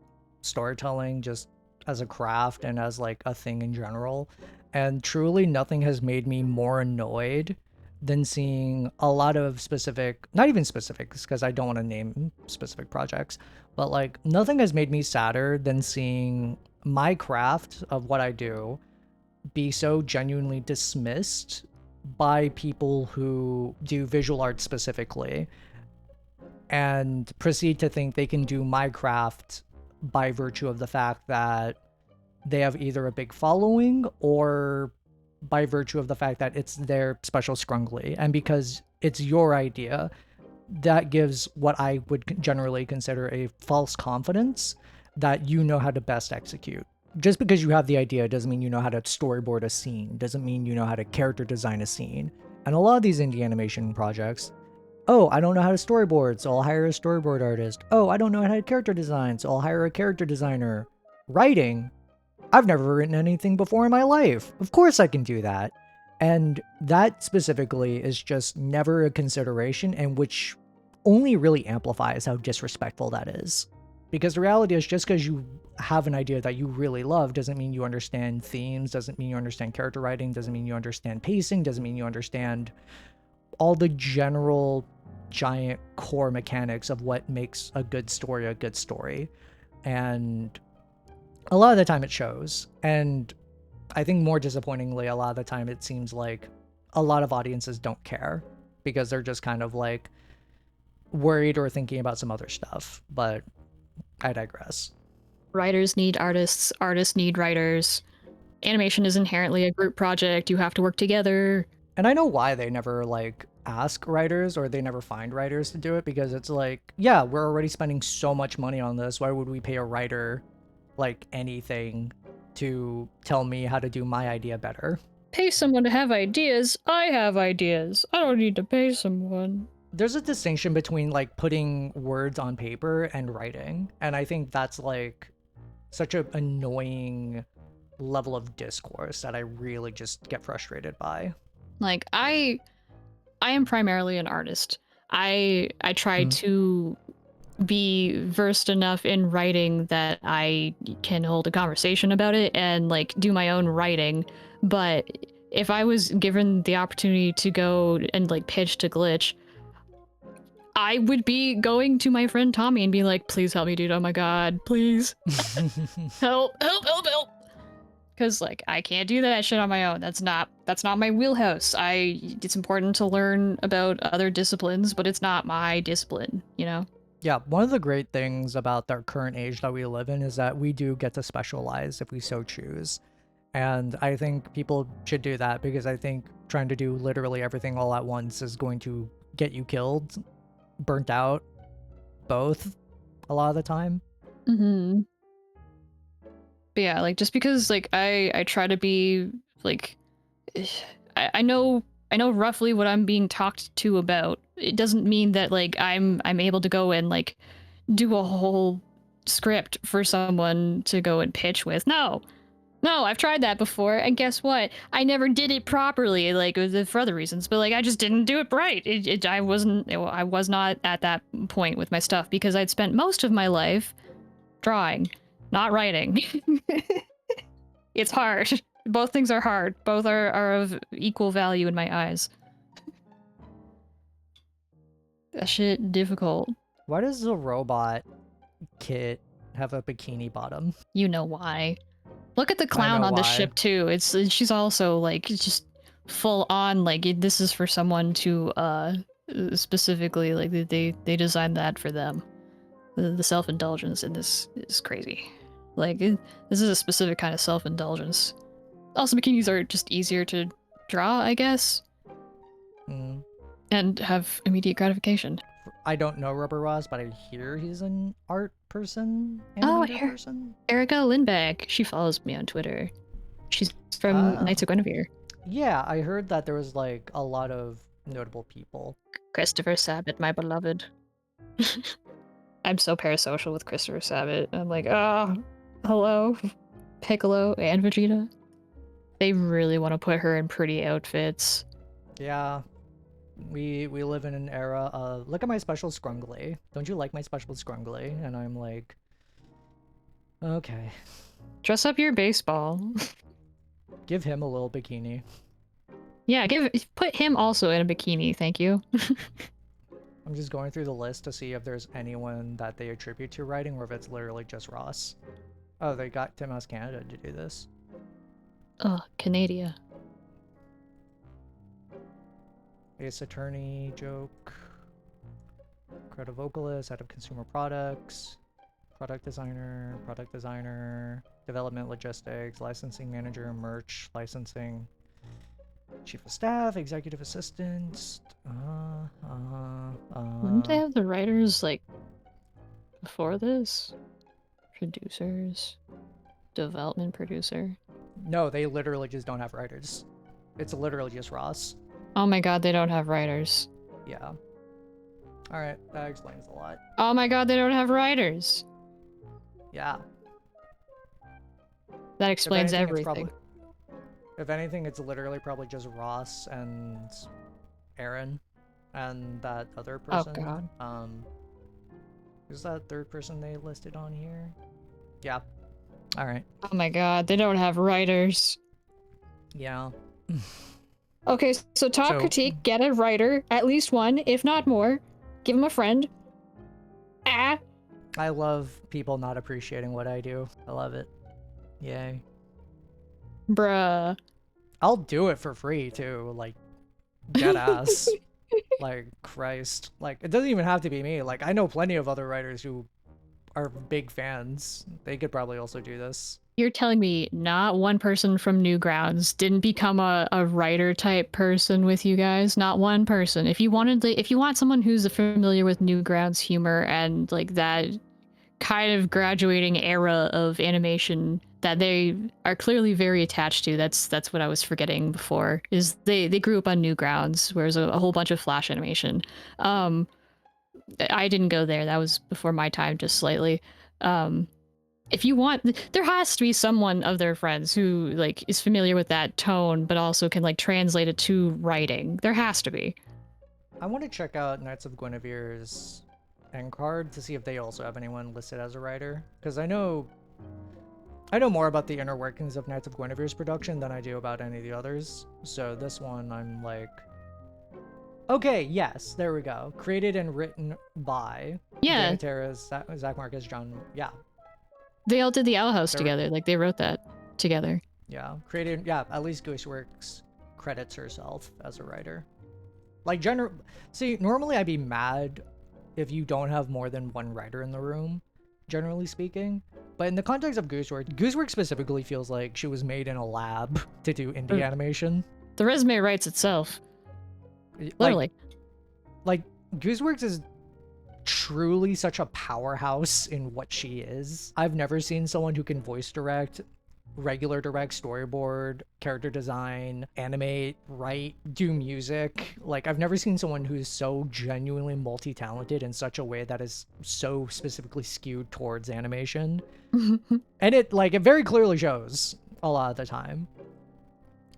storytelling just as a craft and as like a thing in general. And truly nothing has made me more annoyed than seeing a lot of specific, not even specifics because I don't want to name specific projects, but like nothing has made me sadder than seeing my craft of what I do be so genuinely dismissed by people who do visual art specifically and proceed to think they can do my craft by virtue of the fact that they have either a big following or by virtue of the fact that it's their special scrungly. And because it's your idea, that gives what I would generally consider a false confidence that you know how to best execute. Just because you have the idea doesn't mean you know how to storyboard a scene, doesn't mean you know how to character design a scene. And a lot of these indie animation projects, oh, I don't know how to storyboard, so I'll hire a storyboard artist. Oh, I don't know how to character design, so I'll hire a character designer. Writing, I've never written anything before in my life. Of course I can do that. And that specifically is just never a consideration, and which only really amplifies how disrespectful that is. Because the reality is, just because you have an idea that you really love doesn't mean you understand themes, doesn't mean you understand character writing, doesn't mean you understand pacing, doesn't mean you understand all the general giant core mechanics of what makes a good story. And a lot of the time it shows. And I think more disappointingly, a lot of the time it seems like a lot of audiences don't care because they're just kind of like worried or thinking about some other stuff. But I digress. Writers need artists, artists need writers. Animation is inherently a group project. You have to work together. And I know why they never like ask writers or they never find writers to do it, because it's like, yeah, we're already spending so much money on this. Why would we pay a writer like anything to tell me how to do my idea better? Pay someone to have ideas. I have ideas. I don't need to pay someone. There's a distinction between like putting words on paper and writing. And I think that's like such an annoying level of discourse that I really just get frustrated by. Like I am primarily an artist. I try to be versed enough in writing that I can hold a conversation about it and like do my own writing. But if I was given the opportunity to go and like pitch to Glitch, I would be going to my friend Tommy and be like, please help me, dude. Oh my god, please. Help, help, help, help. Because like I can't do that shit on my own. That's not my wheelhouse. It's important to learn about other disciplines, but it's not my discipline, you know? Yeah, one of the great things about our current age that we live in is that we do get to specialize if we so choose. And I think people should do that because I think trying to do literally everything all at once is going to get you killed, burnt out, both a lot of the time. Mm-hmm. But yeah, like just because like I try to be like I know roughly what I'm being talked to about. It doesn't mean that like I'm able to go and like do a whole script for someone to go and pitch with. No, I've tried that before, and guess what? I never did it properly, like for other reasons. But like I just didn't do it right. I was not at that point with my stuff because I'd spent most of my life drawing, not writing. It's hard. Both things are hard. Both are of equal value in my eyes. That shit difficult. Why does the robot kit have a bikini bottom? You know why. Look at the clown on the ship too. She's also like just full on like this is for someone to specifically like they designed that for them. The self-indulgence in this is crazy. Like this is a specific kind of self-indulgence. Also, bikinis are just easier to draw, I guess. Mm. And have immediate gratification. I don't know Rubber Ross, but I hear he's an art person, person. Erica Lindbeck. She follows me on Twitter. She's from Knights of Guinevere. Yeah, I heard that there was like a lot of notable people. Christopher Sabat, my beloved. I'm so parasocial with Christopher Sabat. I'm like, oh, hello, Piccolo and Vegeta. They really want to put her in pretty outfits. Yeah. We live in an era of, look at my special scrungly. Don't you like my special scrungly? And I'm like, okay. Dress up your baseball. Give him a little bikini. Yeah, put him also in a bikini, thank you. I'm just going through the list to see if there's anyone that they attribute to writing or if it's literally just Ross. Oh, they got Tim House Canada to do this. Oh, Canada. Ace Attorney, Joke, creative vocalist, head of consumer products, product designer, development logistics, licensing manager, merch, licensing, chief of staff, executive assistant. Wouldn't they have the writers like before this? Producers, development producer. No, they literally just don't have writers. It's literally just Ross. Oh my god, they don't have writers. Yeah. Alright, that explains a lot. Oh my god, they don't have writers. Yeah. That explains everything. If anything, it's literally probably just Ross and Aaron and that other person. Oh god. Who's that third person they listed on here? Yeah. Alright. Oh my god, they don't have writers. Yeah. Okay, so top critique, get a writer, at least one, if not more. Give him a friend. Ah. I love people not appreciating what I do. I love it. Yay. Bruh. I'll do it for free too, like, dead ass. Like, Christ. Like, it doesn't even have to be me. Like, I know plenty of other writers who are big fans. They could probably also do this. You're telling me not one person from Newgrounds didn't become a writer type person with you guys? Not one person. If you want someone who's familiar with Newgrounds humor and like that kind of graduating era of animation that they are clearly very attached to, that's what I was forgetting before, is they grew up on Newgrounds, where there's a whole bunch of Flash animation. I didn't go there. That was before my time, just slightly. If you want, there has to be someone of their friends who like is familiar with that tone, but also can like translate it to writing. There has to be. I want to check out Knights of Guinevere's end card to see if they also have anyone listed as a writer, because I know more about the inner workings of Knights of Guinevere's production than I do about any of the others. So this one, I'm like, okay, yes, there we go. Created and written by Yeah. Terra, Zach Marcus, John. Yeah, They all did the Owl House They're- together. Like, they wrote that together. yeah. Created. Yeah, at least Gooseworks credits herself as a writer. Like, see, normally I'd be mad if you don't have more than one writer in the room, generally speaking. But in the context of Gooseworks specifically feels like she was made in a lab to do indie animation. The resume writes itself. Literally. Like, Gooseworks is truly such a powerhouse in what she is. I've never seen someone who can voice direct, regular direct, storyboard, character design, animate, write, do music. Like, I've never seen someone who's so genuinely multi-talented in such a way that is so specifically skewed towards animation. And it very clearly shows a lot of the time.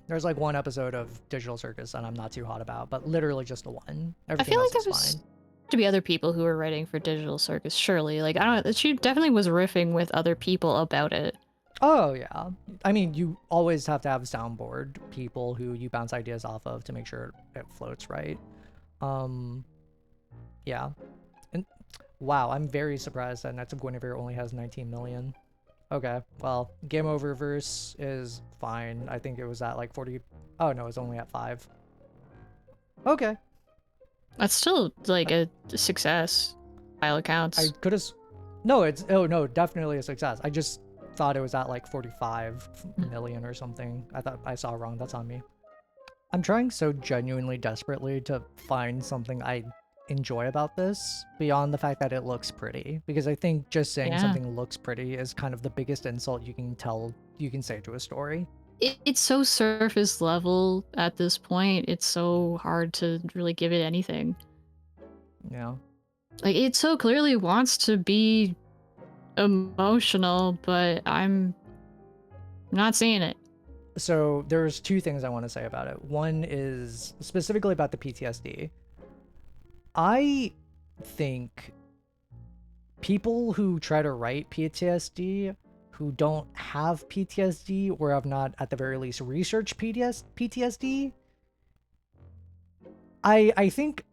There's like one episode of Digital Circus that I'm not too hot about, but literally just the one. Everything I feel like else there is was fine. to be other people who were writing for Digital Circus, surely. Like, I don't know, she definitely was riffing with other people about it. Oh, yeah. I mean, you always have to have soundboard people who you bounce ideas off of to make sure it floats right. Yeah. And wow, I'm very surprised that Knights of Guinevere only has 19 million. Okay, well, GameOververse is fine. I think it was at like 40. Oh, no, it's only at 5. Okay. That's still, like, a success by all accounts. I could have... No, it's... Oh, no, definitely a success. I just thought it was at like 45 million or something. I thought I saw wrong. That's on me. I'm trying so genuinely desperately to find something I enjoy about this beyond the fact that it looks pretty, because I think just saying something looks pretty is kind of the biggest insult you can say to a story. It's so surface level at this point. It's so hard to really give it anything. Yeah. Like, it so clearly wants to be emotional, but I'm not seeing it. So there's two things I want to say about it. One is specifically about the PTSD. I think people who try to write PTSD who don't have PTSD or have not at the very least researched PTSD, I think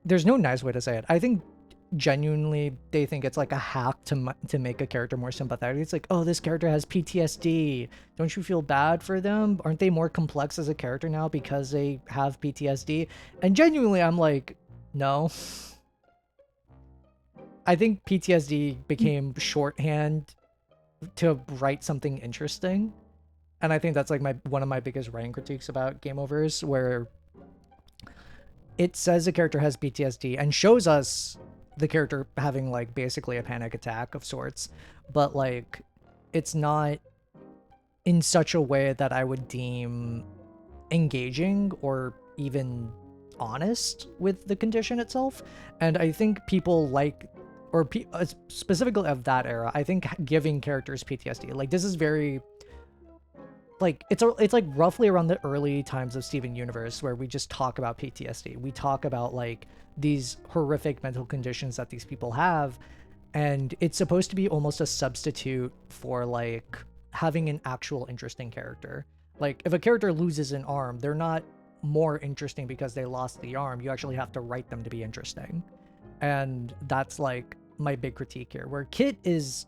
there's no nice way to say it. I think genuinely they think it's like a hack to make a character more sympathetic. It's like, oh, this character has PTSD. Don't you feel bad for them? Aren't they more complex as a character now because they have PTSD? And genuinely, I'm like, no. I think PTSD became shorthand to write something interesting. And I think that's like one of my biggest writing critiques about GameOverse, where it says a character has PTSD and shows us the character having like basically a panic attack of sorts, but like it's not in such a way that I would deem engaging or even honest with the condition itself. And I think people like, or specifically of that era, I think giving characters PTSD, like this is very like it's like roughly around the early times of Steven Universe, where we just talk about PTSD. We talk about like these horrific mental conditions that these people have, and it's supposed to be almost a substitute for like having an actual interesting character. Like if a character loses an arm, they're not more interesting because they lost the arm. You actually have to write them to be interesting. And that's like my big critique here, where Kit is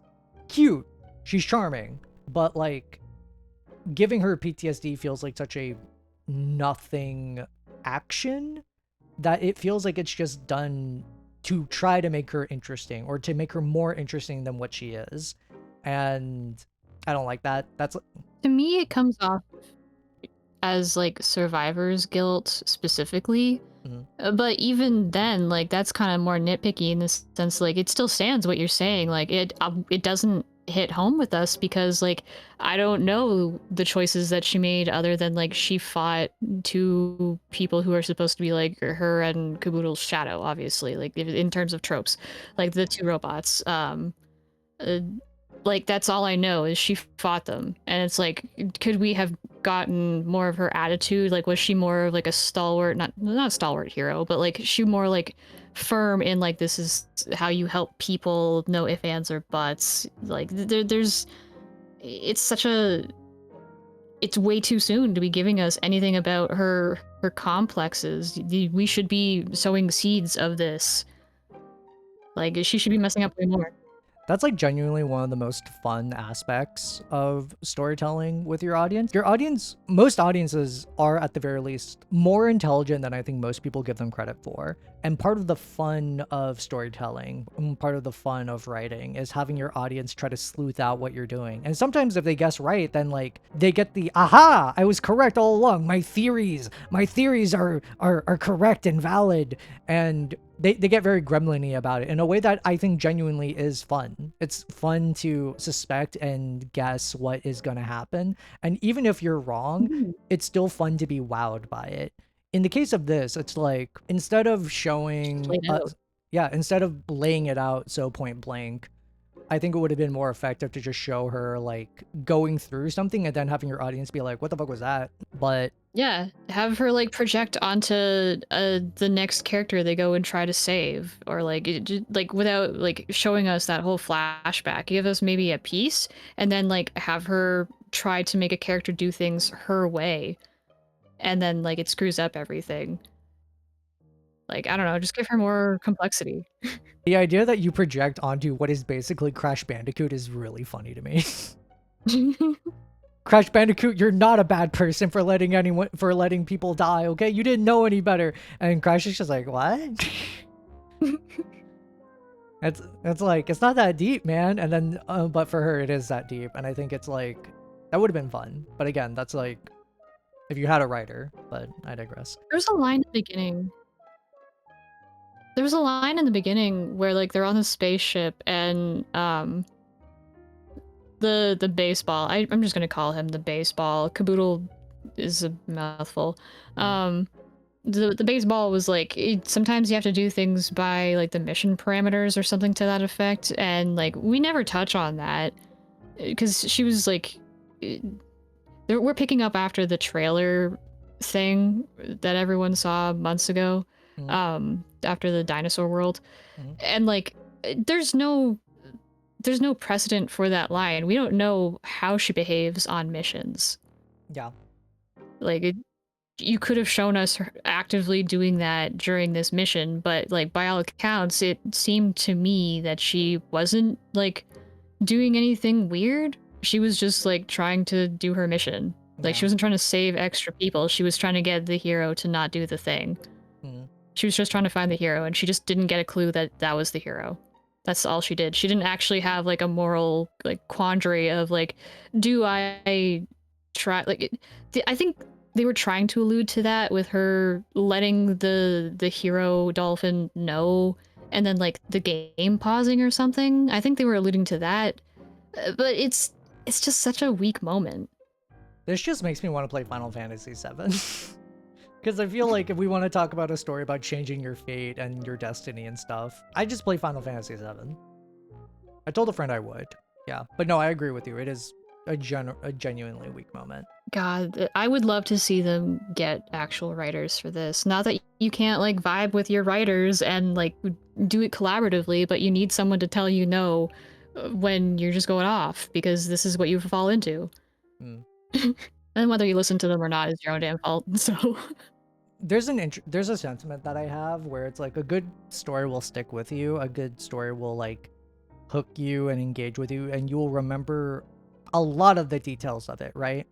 cute, she's charming, but like giving her PTSD feels like such a nothing action that it feels like it's just done to try to make her interesting or to make her more interesting than what she is. And I don't like that. That's To me, it comes off as like survivor's guilt specifically. But even then, like that's kind of more nitpicky in the sense, like it still stands what you're saying. Like it doesn't hit home with us because like I don't know the choices that she made other than like she fought two people who are supposed to be like her and Kaboodle's shadow, obviously, like in terms of tropes, like the two robots. Like that's all I know is she fought them, and it's like, could we have gotten more of her attitude? Like, was she more of like a stalwart, not a stalwart hero, but like she more like firm in like this is how you help people, no ifs, ands, or buts. Like there's it's such a it's way too soon to be giving us anything about her complexes. We should be sowing seeds of this. Like she should be messing up way more. That's like genuinely one of the most fun aspects of storytelling with your audience. Your audience, most audiences are at the very least more intelligent than I think most people give them credit for. And part of the fun of storytelling, part of the fun of writing is having your audience try to sleuth out what you're doing. And sometimes if they guess right, then like they get the, aha, I was correct all along. My theories are correct and valid. And they get very gremlin-y about it in a way that I think genuinely is fun. It's fun to suspect and guess what is going to happen. And even if you're wrong, it's still fun to be wowed by it. In the case of this, it's like, instead of showing, instead of laying it out so point blank, I think it would have been more effective to just show her like going through something and then having your audience be like, what the fuck was that? But yeah, have her like project onto the next character they go and try to save, or like like without like showing us that whole flashback. Give us maybe a piece, and then like have her try to make a character do things her way, and then like it screws up everything. Like I don't know, just give her more complexity. the idea that you project onto what is basically Crash Bandicoot is really funny to me. Crash Bandicoot, you're not a bad person for letting people die, okay? You didn't know any better. And Crash is just like, what? it's like, it's not that deep, man. And then, but for her, it is that deep. And I think it's like, that would have been fun. But again, that's like, if you had a writer, but I digress. There's a line in the beginning. There was a line in the beginning where like they're on the spaceship and the baseball. I'm just gonna call him the baseball. Caboodle is a mouthful. The baseball was like sometimes you have to do things by like the mission parameters or something to that effect, and like we never touch on that because she was like, we're picking up after the trailer thing that everyone saw months ago. After the dinosaur world, and like there's no precedent for that line. We don't know how she behaves on missions. Yeah, like you could have shown us her actively doing that during this mission, but like by all accounts it seemed to me that she wasn't like doing anything weird. She was just like trying to do her mission. Like she wasn't trying to save extra people. She was trying to get the hero to not do the thing. She was just trying to find the hero, and she just didn't get a clue that that was the hero. That's all she did. She didn't actually have like a moral like quandary of like, do I try like I think they were trying to allude to that with her letting the hero dolphin know, and then like the game pausing or something. I think they were alluding to that, but it's just such a weak moment. This just makes me want to play Final Fantasy VII. Because I feel like if we want to talk about a story about changing your fate and your destiny and stuff, I just play Final Fantasy VII. I told a friend I would. Yeah. But no, I agree with you. It is a genuinely weak moment. God, I would love to see them get actual writers for this. Not that you can't like vibe with your writers and like do it collaboratively, but you need someone to tell you no when you're just going off, because this is what you fall into. And whether you listen to them or not is your own damn fault. So there's a sentiment that I have where it's like a good story will stick with you. A good story will like hook you and engage with you, and you will remember a lot of the details of it, right?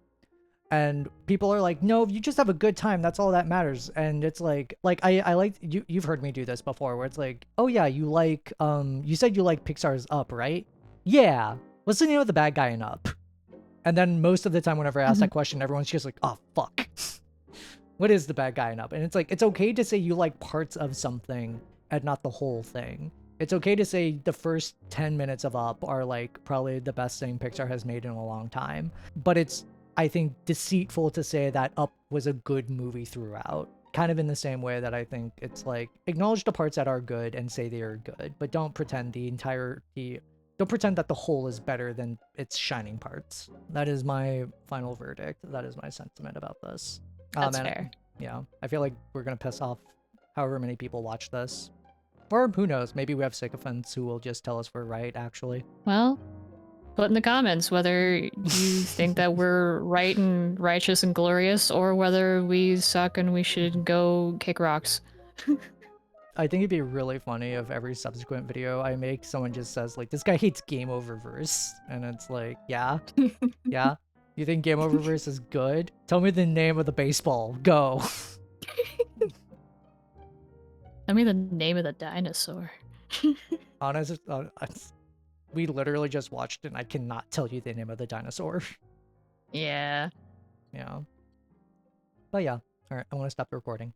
And people are like, no, you just have a good time. That's all that matters. And it's like I like you've heard me do this before, where it's like, oh yeah, you like you said you like Pixar's Up, right? Yeah. What's the name of the bad guy in Up? And then most of the time whenever I ask that question, everyone's just like, oh, fuck. What is the bad guy in Up? And it's like, it's okay to say you like parts of something and not the whole thing. It's okay to say the first 10 minutes of Up are like probably the best thing Pixar has made in a long time. But it's, I think, deceitful to say that Up was a good movie throughout. Kind of in the same way that I think it's like, acknowledge the parts that are good and say they are good, but don't pretend the entirety Don't pretend that the whole is better than its shining parts. That is my final verdict. That is my sentiment about this. That's Man, fair. yeah, I feel like we're gonna piss off however many people watch this. Or who knows, maybe we have sycophants who will just tell us we're right, actually. Well, put in the comments whether you think that we're right and righteous and glorious, or whether we suck and we should go kick rocks. I think it'd be really funny if every subsequent video I make, someone just says, like, this guy hates GameOververse. And it's like, yeah? Yeah? You think GameOververse is good? Tell me the name of the baseball. Go. Tell me the name of the dinosaur. Honest, we literally just watched it and I cannot tell you the name of the dinosaur. Yeah. Yeah. But yeah. Alright, I want to stop the recording.